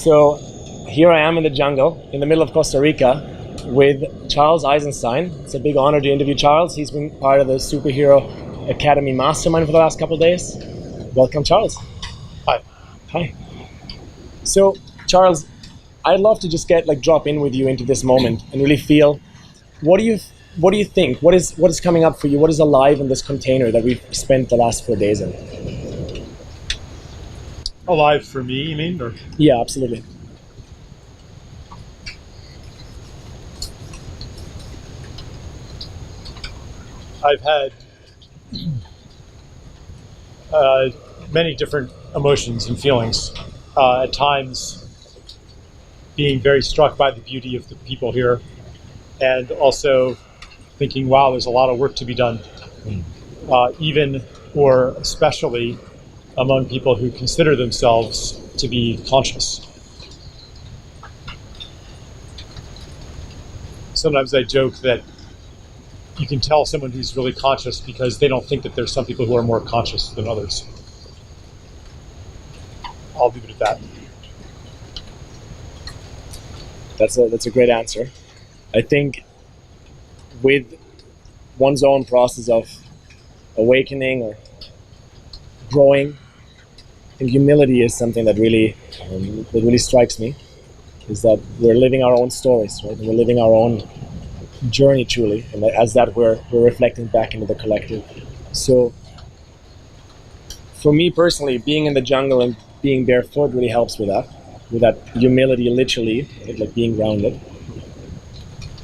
So here I am in the jungle, in the middle of Costa Rica, with Charles Eisenstein. It's a big honor to interview Charles. He's been part of the Superhero Academy Mastermind for the last couple of days. Welcome, Charles. Hi. Hi. So, Charles, I'd love to just drop in with you into this moment and really feel, what do you think? What is coming up for you? What is alive in this container that we've spent the last 4 days in? Alive for me, you mean? Or? Yeah, absolutely. I've had many different emotions and feelings. At times, being very struck by the beauty of the people here, and also thinking, wow, there's a lot of work to be done, even or especially among people who consider themselves to be conscious. Sometimes I joke that you can tell someone who's really conscious because they don't think that there's some people who are more conscious than others. I'll leave it at that. That's a great answer. I think with one's own process of awakening or growing, I think humility is something that really strikes me. Is that we're living our own stories, right? And we're living our own journey truly, and as that we're reflecting back into the collective. So for me personally, being in the jungle and being barefoot really helps with that humility, literally, like being grounded.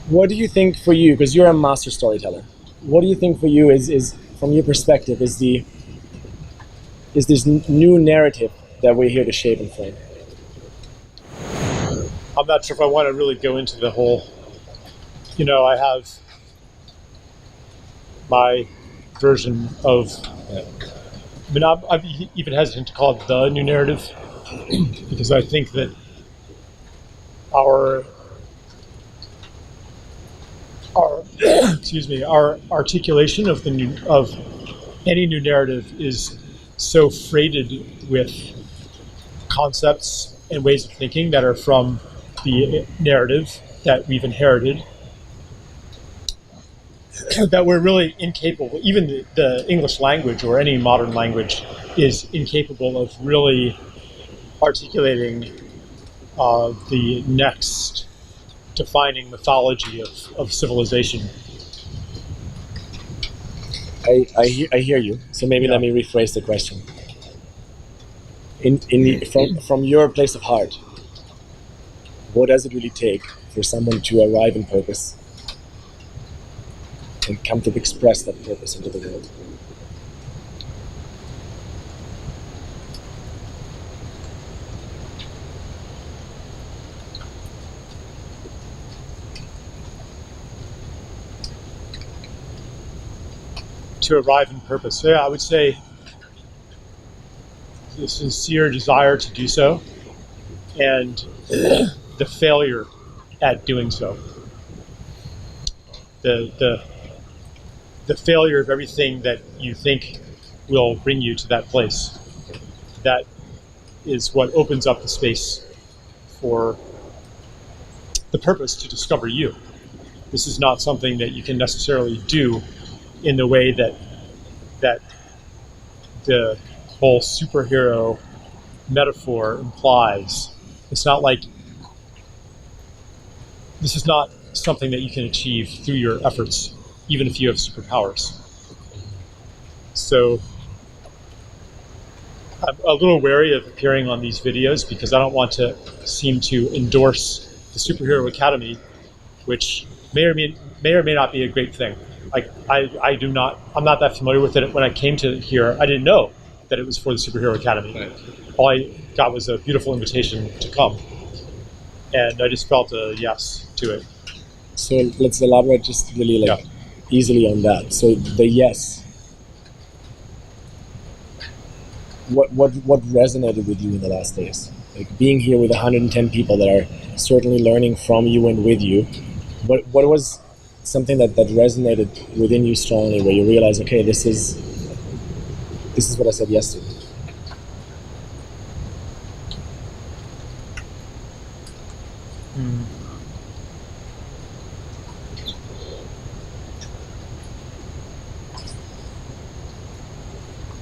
What do you think for you, because you're a master storyteller, what do you think for you is from your perspective is this new narrative that we're here to shape and frame? I'm not sure if I want to really go into the whole, I have my version of, I'm even hesitant to call it the new narrative, because I think that our articulation of any new narrative is so freighted with concepts and ways of thinking that are from the narrative that we've inherited, that we're really incapable, even the English language or any modern language is incapable of really articulating the next defining mythology of civilization. I hear you. So maybe let me rephrase the question. From your place of heart, what does it really take for someone to arrive in purpose and come to express that purpose into the world? To arrive in purpose. So, I would say the sincere desire to do so and the failure at doing so. The failure of everything that you think will bring you to that place. That is what opens up the space for the purpose to discover you. This is not something that you can necessarily do in the way that the whole superhero metaphor implies. It's not like, this is not something that you can achieve through your efforts, even if you have superpowers. So I'm a little wary of appearing on these videos because I don't want to seem to endorse the Superhero Academy, which may or may not be a great thing. Like I'm not that familiar with it. When I came to here, I didn't know that it was for the Superhero Academy. Right. All I got was a beautiful invitation to come, and I just felt a yes to it. So let's elaborate just really easily on that. So the yes. What resonated with you in the last days? Like being here with 110 people that are certainly learning from you and with you. What was something that resonated within you strongly, where you realize, okay, this is what I said yes to? Mm.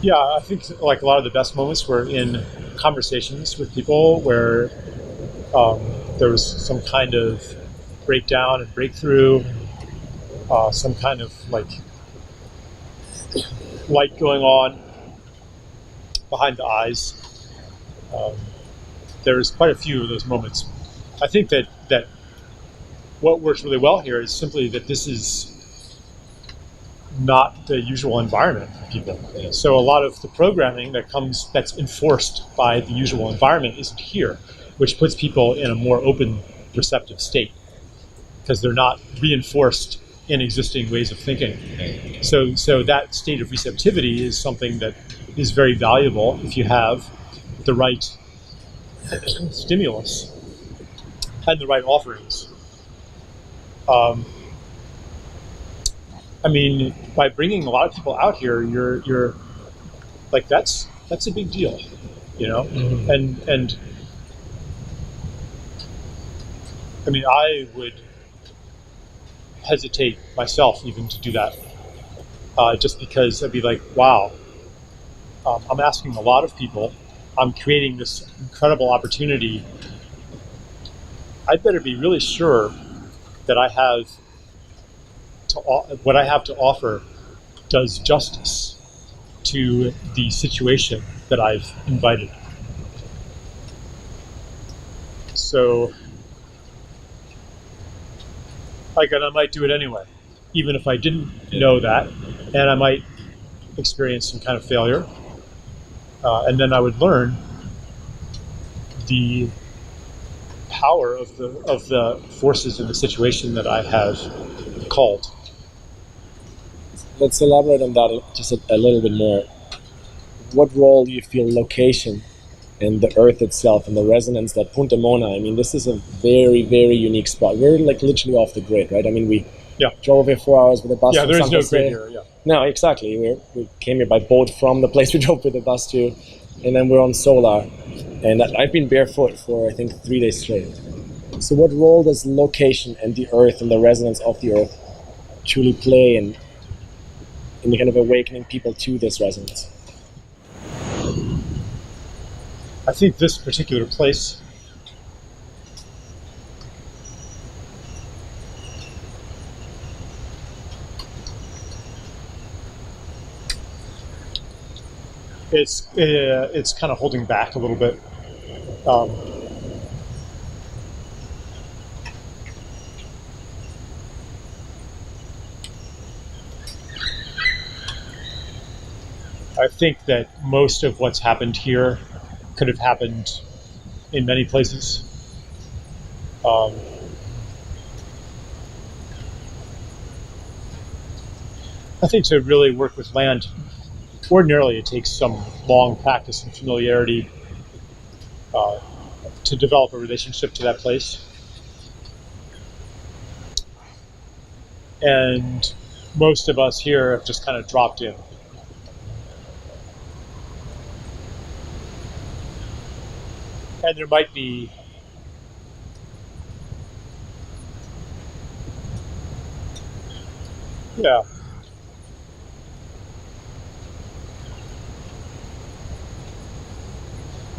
Yeah, I think like a lot of the best moments were in conversations with people where there was some kind of breakdown and breakthrough, some kind of like light going on behind the eyes. There's quite a few of those moments. I think that what works really well here is simply that this is not the usual environment for people. So a lot of the programming that's enforced by the usual environment isn't here, which puts people in a more open, receptive state because they're not reinforced in existing ways of thinking. So that state of receptivity is something that is very valuable if you have the right stimulus and the right offerings. I mean, by bringing a lot of people out here, you're like that's a big deal, you know. Mm-hmm. And I mean, I would hesitate myself even to do that, just because I'd be like, wow, I'm asking a lot of people, I'm creating this incredible opportunity. I'd better be really sure that what I have to offer does justice to the situation that I've invited. So, like, and I might do it anyway, even if I didn't know that, and I might experience some kind of failure, and then I would learn the power of the forces in the situation that I have called. Let's elaborate on that just a little bit more. What role do you feel location and the earth itself and the resonance that Punta Mona, I mean, this is a very, very unique spot. We're like literally off the grid, right? I mean, we drove here 4 hours with a bus. Yeah, there is no grid here, yeah. No, exactly. We came here by boat from the place we drove with the bus to, and then we're on solar. And I've been barefoot for, I think, 3 days straight. So what role does location and the earth and the resonance of the earth truly play in kind of awakening people to this resonance? I think this particular place it's kind of holding back a little bit. I think that most of what's happened here could have happened in many places. I think to really work with land, ordinarily it takes some long practice and familiarity to develop a relationship to that place. And most of us here have just kind of dropped in. And there might be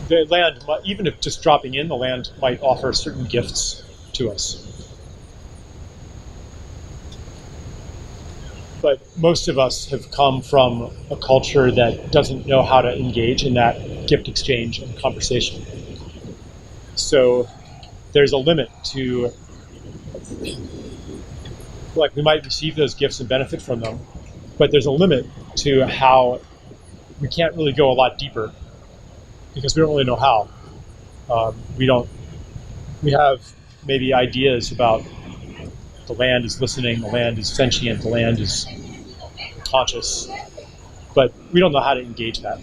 the land, even if just dropping in, the land might offer certain gifts to us. But most of us have come from a culture that doesn't know how to engage in that gift exchange and conversation. So there's a limit to, like, we might receive those gifts and benefit from them, but there's a limit to how we can't really go a lot deeper because we don't really know how. We have maybe ideas about the land is listening, the land is sentient, the land is conscious, but we don't know how to engage that.